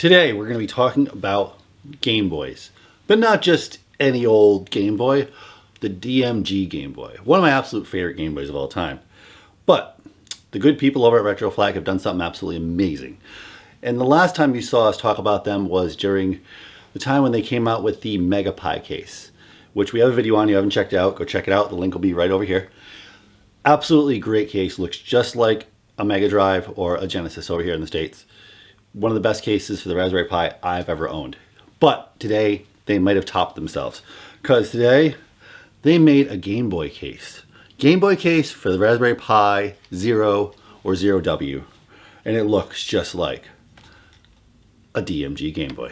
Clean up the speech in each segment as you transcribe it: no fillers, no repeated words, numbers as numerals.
Today we're going to be talking about Game Boys, but not just any old Game Boy, the DMG Game Boy, one of my absolute favorite Game Boys of all time. But the good people over at Retroflag have done something absolutely amazing. And the last time you saw us talk about them was during the time when they came out with the GPi Case, which we have a video on. You haven't checked out, go check it out. The link will be right over here. Absolutely great case, looks just like a Mega Drive or a Genesis over here in the States. One of the best cases for the Raspberry Pi I've ever owned. But today they might have topped themselves, because today they made a Game Boy case. Game Boy case for the Raspberry Pi 0 or 0W. And it looks just like a DMG Game Boy.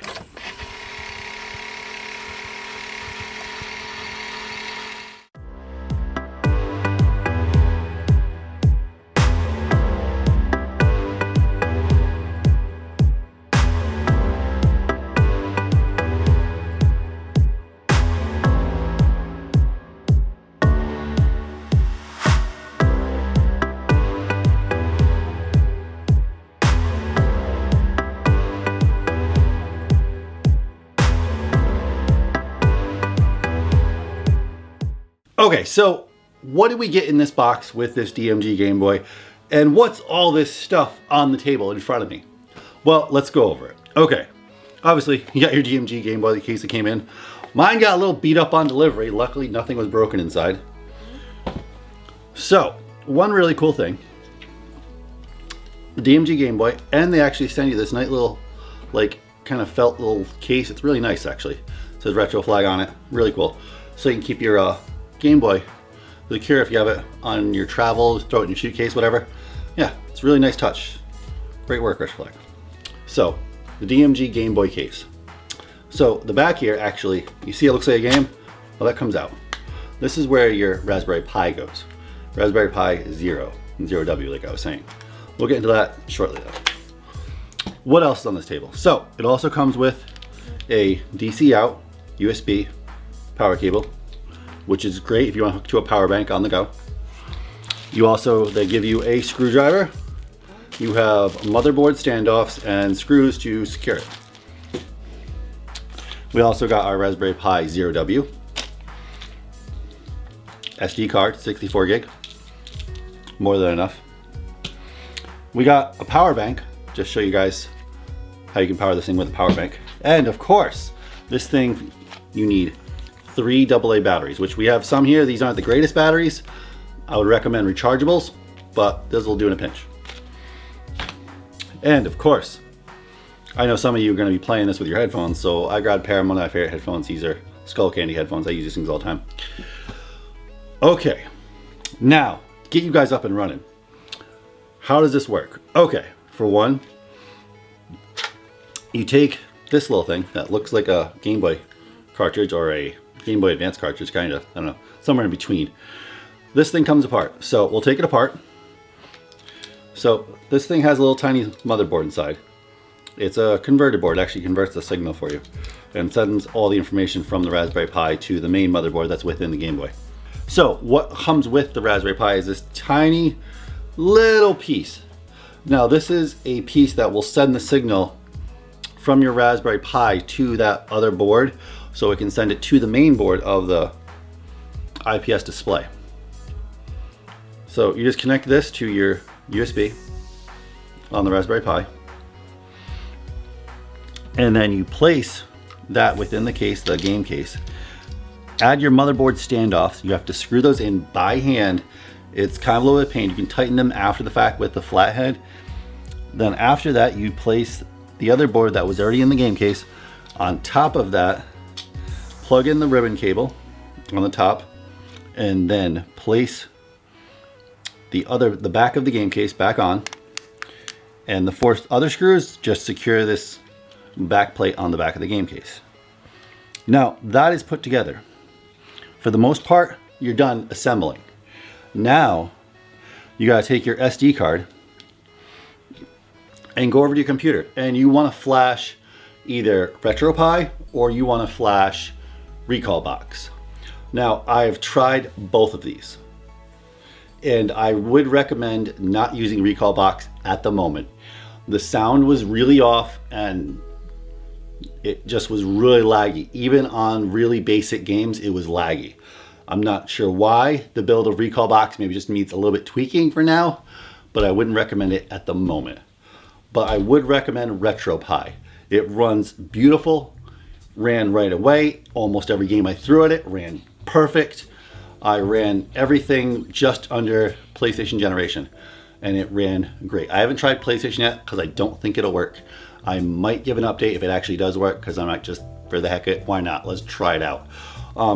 Okay, so what did we get in this box with this DMG Game Boy? And what's all this stuff on the table in front of me? Well, let's go over it. Okay, obviously you got your DMG Game Boy, the case that came in. Mine got a little beat up on delivery. Luckily, nothing was broken inside. So, one really cool thing, the DMG Game Boy, and they actually send you this nice little, like, kind of felt little case. It's really nice, actually. It says Retroflag on it. Really cool. So you can keep your Game Boy secure if you have it on your travels, throw it in your suitcase, whatever. Yeah, it's a really nice touch. Great work, Retroflag. So, the DMG Game Boy case. So, the back here, actually, you see it looks like a game? Well, that comes out. This is where your Raspberry Pi goes. Raspberry Pi 0, 0W, like I was saying. We'll get into that shortly, though. What else is on this table? So, it also comes with a DC out USB power cable, which is great if you want to hook to a power bank on the go. They give you a screwdriver. You have motherboard standoffs and screws to secure it. We also got our Raspberry Pi 0W. SD card, 64 gig. More than enough. We got a power bank, just show you guys how you can power this thing with a power bank. And of course, this thing you need 3 AA batteries, which we have some here. These aren't the greatest batteries. I would recommend rechargeables, but this will do in a pinch. And of course, I know some of you are going to be playing this with your headphones, so I grabbed a pair of one of my favorite headphones. These are Skull Candy headphones. I use these things all the time. Okay, now get you guys up and running. How does this work? Okay, for one, you take this little thing that looks like a Game Boy cartridge or a Game Boy Advance cartridge, kind of, I don't know, somewhere in between. This thing comes apart, so we'll take it apart. So this thing has a little tiny motherboard inside. It's a converter board. It actually converts the signal for you and sends all the information from the Raspberry Pi to the main motherboard that's within the Game Boy. So what comes with the Raspberry Pi is this tiny little piece. Now this is a piece that will send the signal from your Raspberry Pi to that other board, so it can send it to the main board of the IPS display. So you just connect this to your USB on the Raspberry Pi, and then you place that within the case, the game case. Add your motherboard standoffs. You have to screw those in by hand. It's kind of a little bit of pain. You can tighten them after the fact with the flathead. Then after that, you place the other board that was already in the game case on top of that. Plug in the ribbon cable on the top, and then place the back of the game case back on, and the 4 other screws just secure this back plate on the back of the game case. Now that is put together. For the most part, you're done assembling. Now you gotta take your SD card and go over to your computer, and you want to flash either RetroPie or you want to flash Recalbox. Now, I've tried both of these, and I would recommend not using Recalbox at the moment. The sound was really off, and It just was really laggy. Even on really basic games, it was laggy. I'm not sure why. The build of Recall Box maybe just needs a little bit tweaking for now, but I wouldn't recommend it at the moment. But I would recommend RetroPie. It runs beautiful, ran right away. Almost every game I threw at it ran perfect. I ran everything just under PlayStation generation, and it ran great. I haven't tried PlayStation yet because I don't think it'll work. I might give an update if it actually does work, because I might just, for the heck of it, why not? Let's try it out.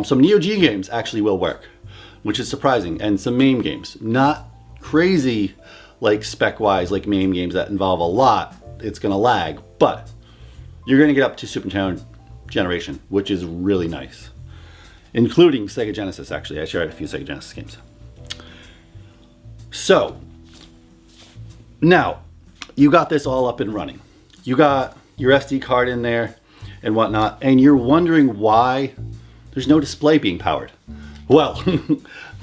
Some Neo Geo games actually will work, which is surprising, and some MAME games. Not crazy like spec-wise, like MAME games that involve a lot. It's gonna lag, but you're gonna get up to Super Nintendo generation, which is really nice. Including Sega Genesis, actually. I shared a few Sega Genesis games. So, now, you got this all up and running. You got your SD card in there and whatnot, and you're wondering why there's no display being powered. Well,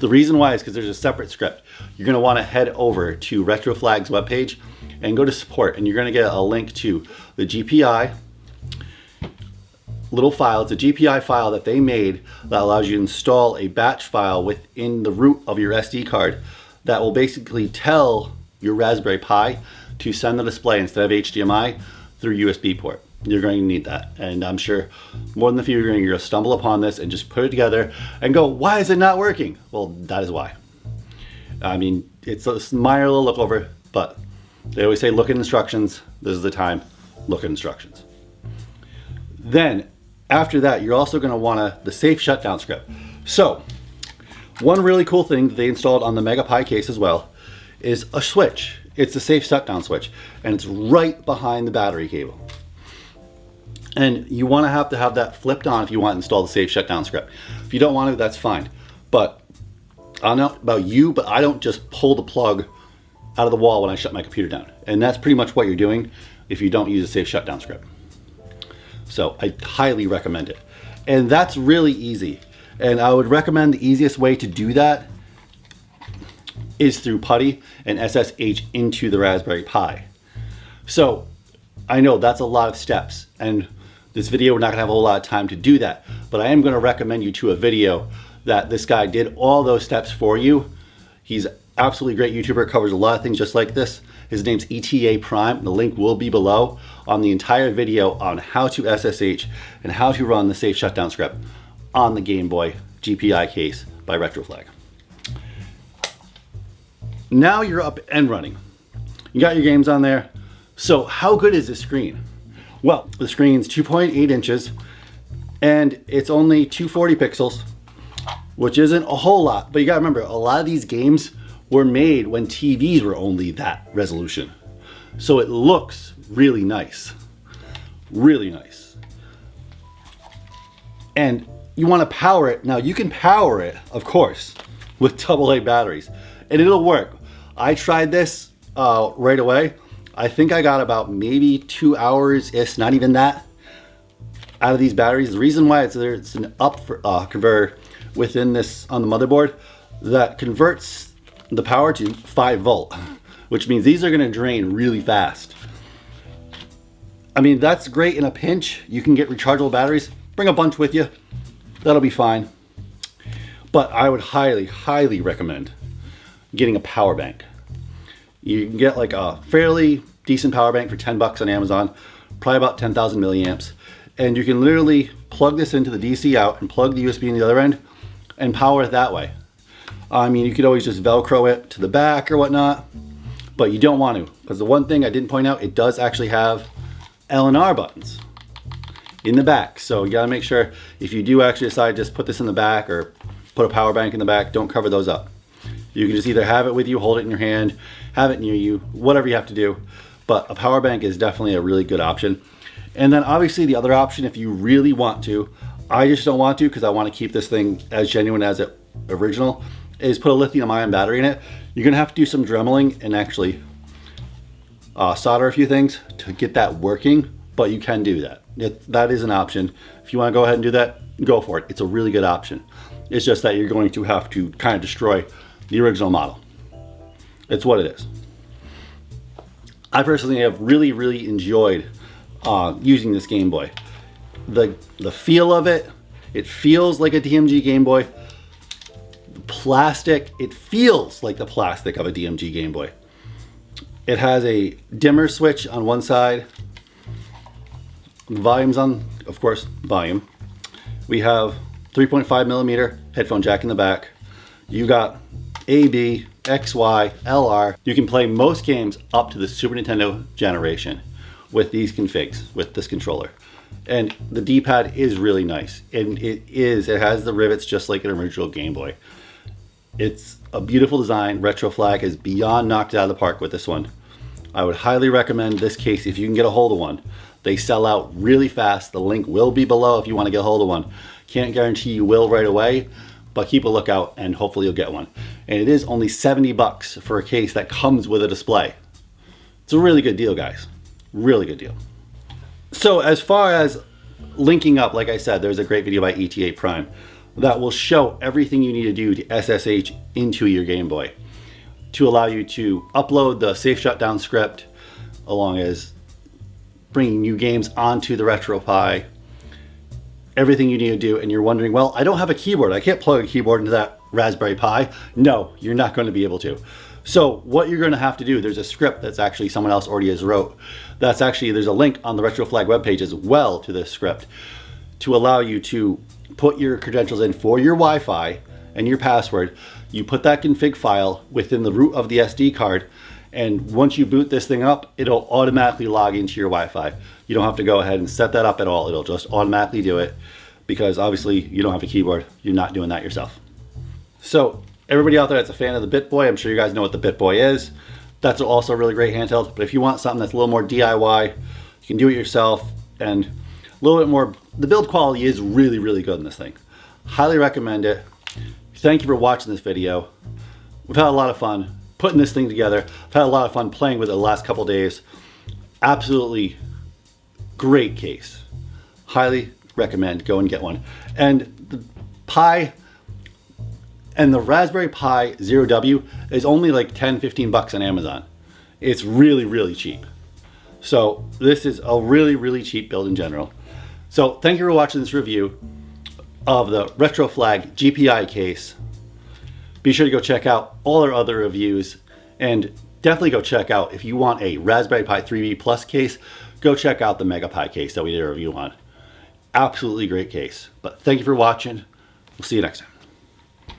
the reason why is because there's a separate script. You're going to want to head over to Retroflag's webpage and go to support, and you're going to get a link to the GPi little file. It's a GPi file that they made that allows you to install a batch file within the root of your SD card that will basically tell your Raspberry Pi to send the display instead of HDMI through USB port. You're going to need that, and I'm sure more than a few you're going to stumble upon this and just put it together and go, why is it not working? Well, that is why. I mean, it's a minor little look over, but they always say look at instructions. This is the time. Look at instructions. Then after that, you're also going to want the safe shutdown script. So one really cool thing that they installed on the GPi Case as well is a switch. It's a safe shutdown switch, and it's right behind the battery cable. And you want to have that flipped on if you want to install the safe shutdown script. If you don't want to, that's fine. But I don't know about you, but I don't just pull the plug out of the wall when I shut my computer down. And that's pretty much what you're doing if you don't use a safe shutdown script. So I highly recommend it. And that's really easy. And I would recommend the easiest way to do that is through PuTTY and SSH into the Raspberry Pi. So I know that's a lot of steps, and this video, we're not gonna have a whole lot of time to do that, but I am gonna recommend you to a video that this guy did all those steps for you. He's absolutely great YouTuber, covers a lot of things just like this. His name's ETA Prime. The link will be below on the entire video on how to SSH and how to run the safe shutdown script on the Gameboy GPi Case by Retroflag. Now you're up and running. You got your games on there. So how good is this screen? Well, the screen's 2.8 inches and it's only 240 pixels, which isn't a whole lot, but you gotta remember, a lot of these games were made when TVs were only that resolution. So it looks really nice, really nice. And you wanna power it. Now you can power it, of course, with AA batteries, and it'll work. I tried this right away. I think I got about maybe 2 hours-ish, not even that, out of these batteries. The reason why it's an up converter within this on the motherboard that converts the power to 5 volt, which means these are gonna drain really fast. I mean, that's great in a pinch. You can get rechargeable batteries. Bring a bunch with you. That'll be fine. But I would highly, highly recommend getting a power bank. You can get like a fairly decent power bank for 10 bucks on Amazon, probably about 10,000 milliamps. And you can literally plug this into the DC out and plug the USB in the other end and power it that way. I mean, you could always just Velcro it to the back or whatnot, but you don't want to, because the one thing I didn't point out, it does actually have L and R buttons in the back. So you gotta make sure if you do actually decide to just put this in the back or put a power bank in the back, don't cover those up. You can just either have it with you, hold it in your hand, have it near you, whatever you have to do. But a power bank is definitely a really good option. And then obviously the other option, if you really want to, I just don't want to because I want to keep this thing as genuine as it original, is put a lithium ion battery in it. You're gonna have to do some dremeling and actually solder a few things to get that working, but you can do that. That is an option. If you wanna go ahead and do that, go for it. It's a really good option. It's just that you're going to have to kind of destroy the original model. It's what it is. I personally have really, really enjoyed using this Game Boy. The feel of it, it feels like a DMG Game Boy. The plastic, it feels like the plastic of a DMG Game Boy. It has a dimmer switch on one side. Volume's on, of course, volume. We have 3.5 millimeter headphone jack in the back. You got A, B, X, Y, LR. You can play most games up to the Super Nintendo generation with these configs, with this controller. And the D-pad is really nice. And it has the rivets just like an original Game Boy. It's a beautiful design. Retroflag has beyond knocked it out of the park with this one. I would highly recommend this case if you can get a hold of one. They sell out really fast. The link will be below if you want to get a hold of one. Can't guarantee you will right away, but keep a lookout and hopefully you'll get one. And it is only 70 bucks for a case that comes with a display. It's a really good deal, guys. Really good deal. So as far as linking up, like I said, there's a great video by ETA Prime that will show everything you need to do to SSH into your Game Boy to allow you to upload the safe shutdown script, along as bringing new games onto the RetroPie, everything you need to do. And you're wondering, well, I don't have a keyboard. I can't plug a keyboard into that Raspberry Pi. No, you're not going to be able to. So what you're going to have to do, there's a script that's actually someone else already has wrote. That's actually, there's a link on the Retroflag webpage as well to this script to allow you to put your credentials in for your Wi-Fi and your password. You put that config file within the root of the SD card, and once you boot this thing up, it'll automatically log into your Wi-Fi. You don't have to go ahead and set that up at all. It'll just automatically do it because obviously you don't have a keyboard. You're not doing that yourself. So everybody out there that's a fan of the BitBoy, I'm sure you guys know what the BitBoy is. That's also a really great handheld. But if you want something that's a little more DIY, you can do it yourself, and a little bit more, the build quality is really, really good in this thing. Highly recommend it. Thank you for watching this video. We've had a lot of fun putting this thing together. I've had a lot of fun playing with it the last couple days. Absolutely great case. Highly recommend go and get one. And the Pi and the Raspberry Pi 0W is only like 10-15 bucks on Amazon. It's really, really cheap. So this is a really, really cheap build in general. So thank you for watching this review of the Retroflag GPi case. Be sure to go check out all our other reviews, and definitely go check out, if you want a Raspberry Pi 3B Plus case, go check out the MegaPi case that we did a review on. Absolutely great case. But thank you for watching. We'll see you next time.